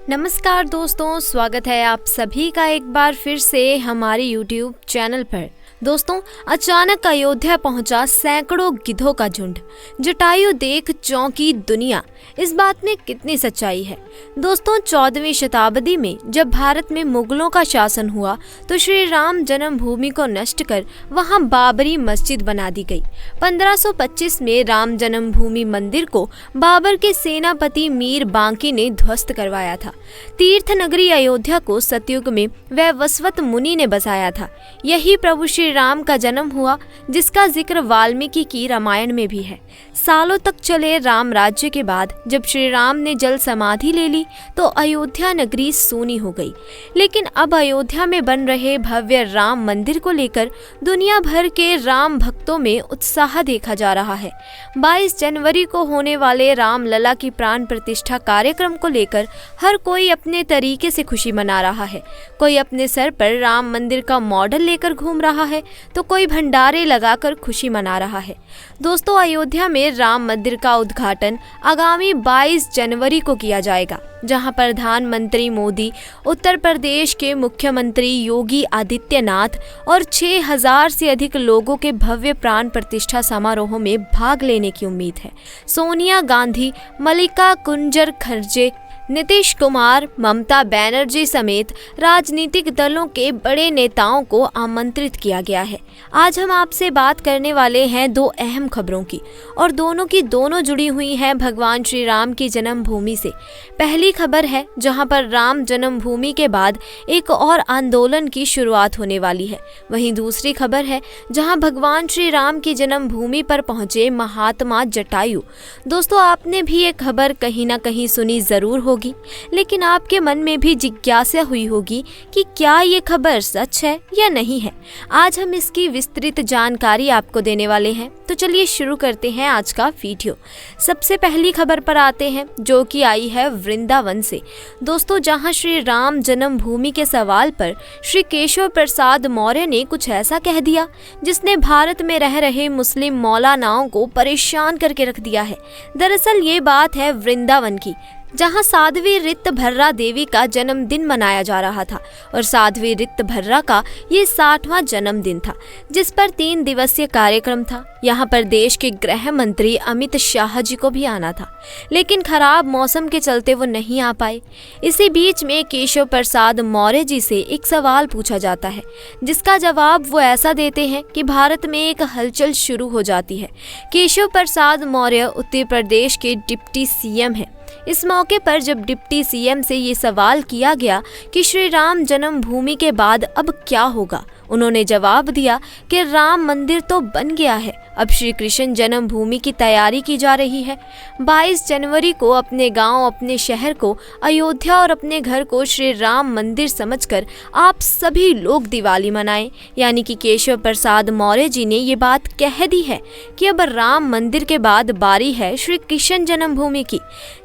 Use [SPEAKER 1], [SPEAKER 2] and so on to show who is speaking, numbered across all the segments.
[SPEAKER 1] नमस्कार दोस्तों, स्वागत है आप सभी का एक बार फिर से हमारे YouTube चैनल पर। दोस्तों, अचानक अयोध्या पहुंचा सैकड़ों गिद्धों का झुंड। जटायु देख चौंकी दुनिया। इस बात में कितनी सच्चाई है? दोस्तों, 14वीं शताब्दी में जब भारत में मुगलों का शासन हुआ तो श्री राम जन्मभूमि को नष्ट कर वहां बाबरी मस्जिद बना दी गई। 1525 में राम जन्मभूमि मंदिर को बाबर के सेनापति मीर बांकी ने ध्वस्त करवाया था। तीर्थ नगरी अयोध्या को सतयुग में वैवस्वत मुनि ने बसाया था। यही प्रभु श्री राम का जन्म हुआ, जिसका जिक्र वाल्मीकि की रामायण में भी है। सालों तक चले राम राज्य के बाद जब श्री राम ने जल समाधि ले ली तो अयोध्या नगरी सूनी हो गई। लेकिन अब अयोध्या में बन रहे भव्य राम मंदिर को लेकर दुनिया भर के राम भक्तों में उत्साह देखा जा रहा है। 22 जनवरी को होने वाले राम लला की प्राण प्रतिष्ठा कार्यक्रम को लेकर हर कोई अपने तरीके से खुशी मना रहा है। कोई अपने सर पर राम मंदिर का मॉडल लेकर घूम रहा है तो कोई भंडारे लगाकर खुशी मना रहा है। दोस्तों, अयोध्या में राम मंदिर का उद्घाटन आगामी 22 जनवरी को किया जाएगा, जहां प्रधानमंत्री मोदी, उत्तर प्रदेश के मुख्यमंत्री योगी आदित्यनाथ और 6000 से अधिक लोगों के भव्य प्राण प्रतिष्ठा समारोह में भाग लेने की उम्मीद है। सोनिया गांधी, मल्लिका कुंजर खरगे, नीतीश कुमार, ममता बनर्जी समेत राजनीतिक दलों के बड़े नेताओं को आमंत्रित किया गया है। आज हम आपसे बात करने वाले हैं दो अहम खबरों की, और दोनों की दोनों जुड़ी हुई हैं भगवान श्री राम की जन्मभूमि से। पहली खबर है जहां पर राम जन्मभूमि के बाद एक और आंदोलन की शुरुआत होने वाली है। वहीं दूसरी खबर है जहां भगवान श्री राम की जन्मभूमि पर पहुंचे महात्मा जटायु। दोस्तों, आपने भी ये खबर कहीं ना कहीं सुनी जरूर होगी, लेकिन आपके मन में भी जिज्ञासा हुई होगी कि क्या ये खबर सच है या नहीं है। आज हम इसकी विस्तृत जानकारी आपको देने वाले हैं, तो चलिए शुरू करते हैं आज का वीडियो। सबसे पहली खबर पर आते हैं, जो कि आई है वृंदावन से। दोस्तों, जहां श्री राम जन्मभूमि के सवाल पर श्री केशव प्रसाद मौर्य ने कुछ ऐसा कह दिया जिसने भारत में रह रहे मुस्लिम मौलानाओं को परेशान करके रख दिया है। दरअसल ये बात है वृंदावन की, जहां साध्वी ऋतभर्रा देवी का जन्मदिन मनाया जा रहा था, और साध्वी ऋतभर्रा का ये 60वां जन्मदिन था, जिस पर 3 दिवसीय कार्यक्रम था। यहाँ पर देश के गृह मंत्री अमित शाह जी को भी आना था, लेकिन खराब मौसम के चलते वो नहीं आ पाए। इसी बीच में केशव प्रसाद मौर्य जी से एक सवाल पूछा जाता है, जिसका जवाब वो ऐसा देते हैं कि भारत में एक हलचल शुरू हो जाती है। केशव प्रसाद मौर्य उत्तर प्रदेश के डिप्टी सीएम हैं। इस मौके पर जब डिप्टी सीएम से ये सवाल किया गया कि श्री राम जन्मभूमि के बाद अब क्या होगा, उन्होंने जवाब दिया कि राम मंदिर तो बन गया है, अब श्री कृष्ण जन्मभूमि की तैयारी की जा रही है। 22 जनवरी को अपने गांव, अपने शहर को अयोध्या और अपने घर को श्री राम मंदिर समझकर आप सभी लोग दिवाली मनाएं। यानी कि केशव प्रसाद मौर्य जी ने ये बात कह दी है कि अब राम मंदिर के बाद बारी है श्री कृष्ण जन्मभूमि की,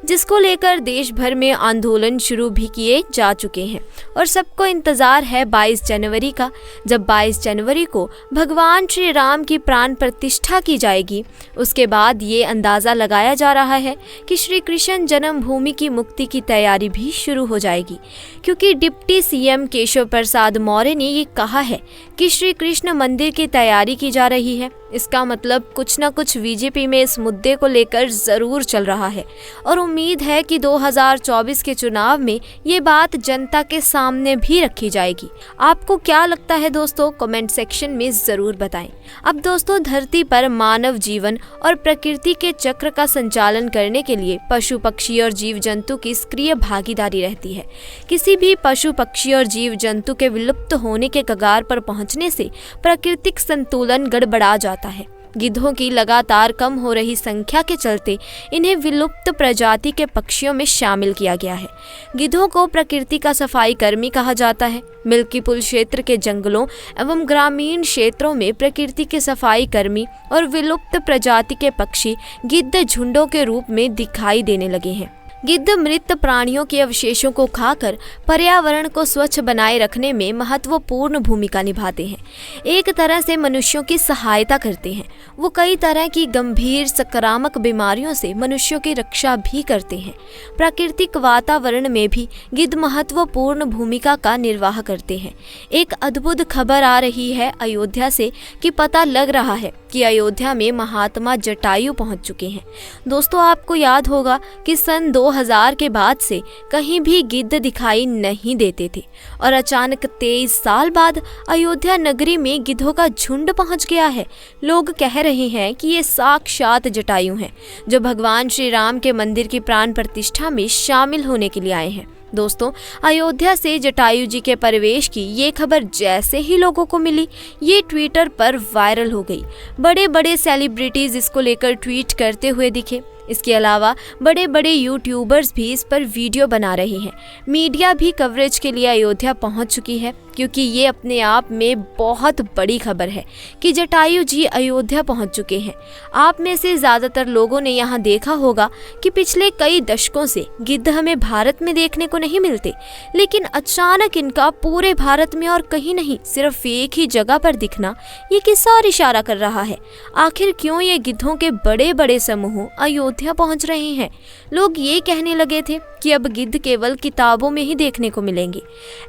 [SPEAKER 1] जिसको लेकर देश भर में आंदोलन शुरू भी किए जा चुके हैं, और सबको इंतजार है 22 जनवरी का, जब 22 जनवरी को भगवान श्री राम की प्राण प्रतिष्ठा की जाएगी। उसके बाद ये अंदाज़ा लगाया जा रहा है कि श्री कृष्ण जन्मभूमि की मुक्ति की तैयारी भी शुरू हो जाएगी, क्योंकि डिप्टी सीएम केशव प्रसाद मौर्य ने ये कहा है कि श्री कृष्ण मंदिर की तैयारी की जा रही है। इसका मतलब कुछ ना कुछ बीजेपी में इस मुद्दे को लेकर ज़रूर चल रहा है, और उम्मीद है कि 2024 के चुनाव में ये बात जनता के सामने भी रखी जाएगी। आपको क्या लगता है दोस्तों? कमेंट सेक्शन में ज़रूर बताएं। अब दोस्तों, धरती पर मानव जीवन और प्रकृति के चक्र का संचालन करने के लिए पशु पक्षी और जीव जंतु की सक्रिय भागीदारी रहती है। किसी भी पशु पक्षी और जीव जंतु के विलुप्त होने के कगार पर पहुंचने से प्राकृतिक संतुलन गड़बड़ा जाता है। गिद्धों की लगातार कम हो रही संख्या के चलते इन्हें विलुप्त प्रजाति के पक्षियों में शामिल किया गया है। गिद्धों को प्रकृति का सफाई कर्मी कहा जाता है। मिल्की पुल क्षेत्र के जंगलों एवं ग्रामीण क्षेत्रों में प्रकृति के सफाई कर्मी और विलुप्त प्रजाति के पक्षी गिद्ध झुंडों के रूप में दिखाई देने लगे हैं। गिद्ध मृत प्राणियों के अवशेषों को खाकर पर्यावरण को स्वच्छ बनाए रखने में महत्वपूर्ण भूमिका निभाते हैं। एक तरह से मनुष्यों की सहायता करते हैं। वो कई तरह की गंभीर संक्रामक बीमारियों से मनुष्यों की रक्षा भी करते हैं। प्राकृतिक वातावरण में भी गिद्ध महत्वपूर्ण भूमिका का निर्वाह करते हैं। एक अद्भुत खबर आ रही है अयोध्या से कि पता लग रहा है कि अयोध्या में महात्मा जटायु पहुंच चुके हैं। दोस्तों, आपको याद होगा कि सन 2000 के बाद से कहीं भी गिद्ध दिखाई नहीं देते थे और अचानक 23 साल बाद अयोध्या नगरी में गिद्धों का झुंड पहुंच गया है। लोग कह रहे हैं कि ये साक्षात जटायु हैं जो भगवान श्री राम के मंदिर की प्राण प्रतिष्ठा में शामिल होने के लिए आए हैं। दोस्तों, अयोध्या से जटायु जी के प्रवेश की ये खबर जैसे ही लोगों को मिली, ये ट्विटर पर वायरल हो गई। बड़े बड़े सेलिब्रिटीज इसको लेकर ट्वीट करते हुए दिखे। इसके अलावा बड़े बड़े यूट्यूबर्स भी इस पर वीडियो बना रहे हैं। मीडिया भी कवरेज के लिए अयोध्या पहुंच चुकी है, क्योंकि ये अपने आप में बहुत बड़ी खबर है कि जटायु जी अयोध्या पहुंच चुके हैं। आप में से ज़्यादातर लोगों ने यहाँ देखा होगा कि पिछले कई दशकों से गिद्ध हमें भारत में देखने को नहीं मिलते, लेकिन अचानक इनका पूरे भारत में और कहीं नहीं सिर्फ एक ही जगह पर दिखना ये किस ओर इशारा कर रहा है? आखिर क्यों ये गिद्धों के बड़े बड़े समूह अयोध्या पहुंच रहे हैं? लोग ये कहने लगे थे कि अब गिद्ध केवल किताबों में ही देखने को मिलेंगे।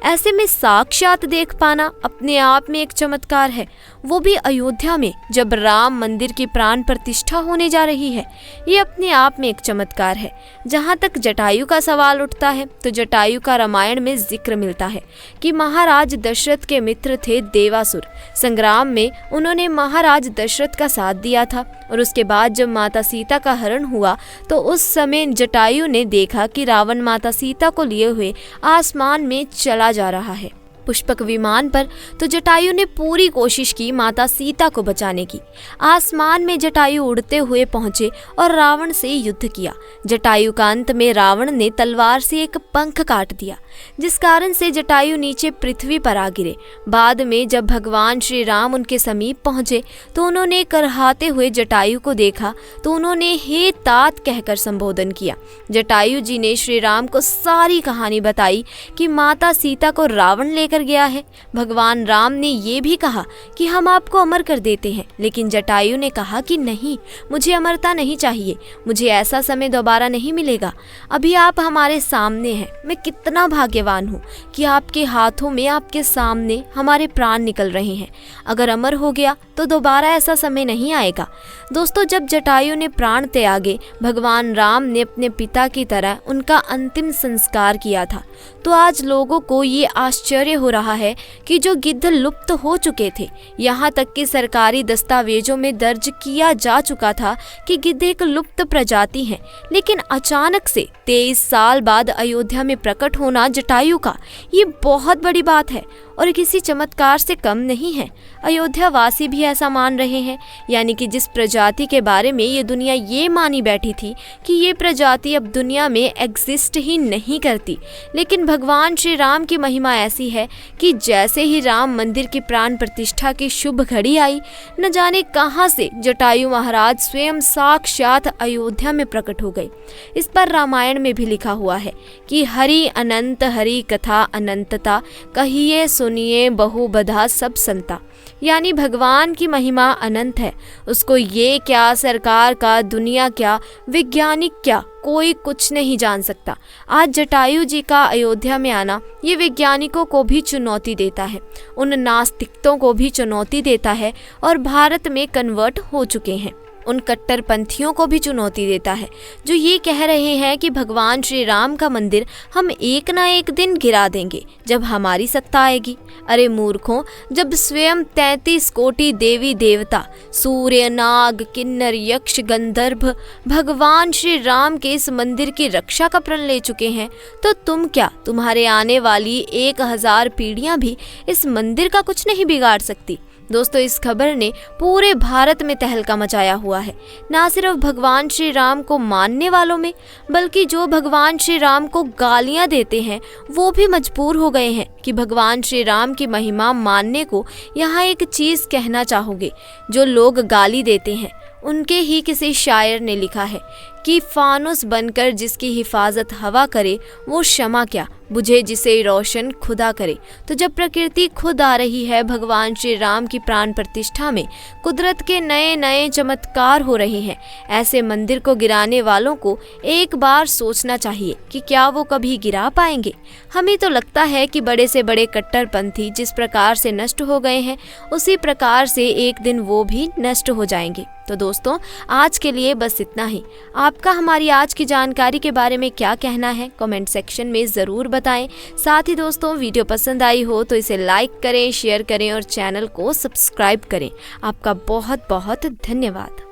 [SPEAKER 1] ऐसे में साक्षात देख पाना अपने आप में एक चमत्कार है, वो भी अयोध्या में जब राम मंदिर की प्राण प्रतिष्ठा होने जा रही है। ये अपने आप में एक चमत्कार है। जहाँ तक जटायु का सवाल उठता है तो जटायु का रामायण में जिक्र मिलता है कि महाराज दशरथ के मित्र थे देवासुर। संग्राम में उन्होंने महाराज दशरथ का साथ दिया था और उसके बाद जब माता सीता का हरण हुआ तो उस समय जटायु ने देखा कि रावण माता सीता को लिए हुए आसमान में चला जा रहा है पुष्पक विमान पर। तो जटायु ने पूरी कोशिश की माता सीता को बचाने की। आसमान में जटायु उड़ते हुए पहुंचे और रावण से युद्ध किया। जटायु का अंत में रावण ने तलवार से एक पंख काट दिया, जिस कारण से जटायु नीचे पृथ्वी पर आ गिरे। बाद में जब भगवान श्री राम उनके समीप पहुंचे तो उन्होंने करहाते हुए जटायु को देखा तो उन्होंने हे तात कहकर संबोधन किया। जटायु जी ने श्री राम को सारी कहानी बताई कि माता सीता को रावण लेकर गया है। भगवान राम ने ये भी कहा कि हम आपको अमर कर देते हैं, लेकिन जटायु ने कहा कि नहीं, मुझे अमरता नहीं चाहिए, मुझे ऐसा समय दोबारा नहीं मिलेगा। अभी आप हमारे सामने हैं। मैं कितना भाग्यवान हूँ कि आपके हाथों में, आपके सामने हमारे प्राण निकल रहे हैं। अगर अमर हो गया तो दोबारा ऐसा समय नहीं आएगा। दोस्तों, जब जटायु ने प्राण त्यागे, भगवान राम ने अपने पिता की तरह उनका अंतिम संस्कार किया था। तो आज लोगों को ये आश्चर्य हो रहा है कि जो गिद्ध लुप्त हो चुके थे, यहाँ तक कि सरकारी दस्तावेजों में दर्ज किया जा चुका था कि गिद्ध एक लुप्त प्रजाति है, लेकिन अचानक से 23 साल बाद अयोध्या में प्रकट होना जटायु का, ये बहुत बड़ी बात है और किसी चमत्कार से कम नहीं है। अयोध्या वासी भी ऐसा मान रहे हैं, यानी कि जिस प्रजाति के बारे में ये दुनिया ये मानी बैठी थी कि ये प्रजाति अब दुनिया में एग्जिस्ट ही नहीं करती, लेकिन भगवान श्री राम की महिमा ऐसी है कि जैसे ही राम मंदिर की प्राण प्रतिष्ठा की शुभ घड़ी आई, न जाने कहां से जटायु महाराज स्वयं साक्षात अयोध्या में प्रकट हो गए। इस पर रामायण में भी लिखा हुआ है कि हरि अनंत हरि कथा अनंतता, कहिए सुनिए बहुबधा सब संता। यानी भगवान की महिमा अनंत है। उसको ये क्या, सरकार का, दुनिया क्या, वैज्ञानिक क्या, कोई कुछ नहीं जान सकता। आज जटायु जी का अयोध्या में आना ये वैज्ञानिकों को भी चुनौती देता है, उन नास्तिकों को भी चुनौती देता है और भारत में कन्वर्ट हो चुके हैं उन कट्टरपंथियों को भी चुनौती देता है जो ये कह रहे हैं कि भगवान श्री राम का मंदिर हम एक ना एक दिन गिरा देंगे जब हमारी सत्ता आएगी। अरे मूर्खों, जब स्वयं 33 कोटि देवी देवता, सूर्य, नाग, किन्नर, यक्ष, गंधर्व भगवान श्री राम के इस मंदिर की रक्षा का प्रण ले चुके हैं, तो तुम क्या, तुम्हारे आने वाली 1000 पीढ़ियां भी इस मंदिर का कुछ नहीं बिगाड़ सकती। दोस्तों, इस खबर ने पूरे भारत में तहलका मचाया हुआ है। ना सिर्फ भगवान श्री राम को मानने वालों में, बल्कि जो भगवान श्री राम को गालियां देते हैं वो भी मजबूर हो गए हैं कि भगवान श्री राम की महिमा मानने को। यहाँ एक चीज़ कहना चाहोगे, जो लोग गाली देते हैं उनके ही किसी शायर ने लिखा है कि फानुस बनकर जिसकी हिफाजत हवा करे वो शमा क्या, बुझे जिसे रोशन खुदा करे। तो जब प्रकृति खुद आ रही है भगवान श्री राम की प्राण प्रतिष्ठा में, कुदरत के नए नए चमत्कार हो रहे हैं, ऐसे मंदिर को गिराने वालों को एक बार सोचना चाहिए कि क्या वो कभी गिरा पाएंगे। हमें तो लगता है कि बड़े से बड़े कट्टरपंथी जिस प्रकार से नष्ट हो गए हैं, उसी प्रकार से एक दिन वो भी नष्ट हो जाएंगे। तो दोस्तों, आज के लिए बस इतना ही। आपका हमारी आज की जानकारी के बारे में क्या कहना है, कमेंट सेक्शन में ज़रूर बताएं। साथ ही दोस्तों, वीडियो पसंद आई हो तो इसे लाइक करें, शेयर करें और चैनल को सब्सक्राइब करें। आपका बहुत बहुत धन्यवाद।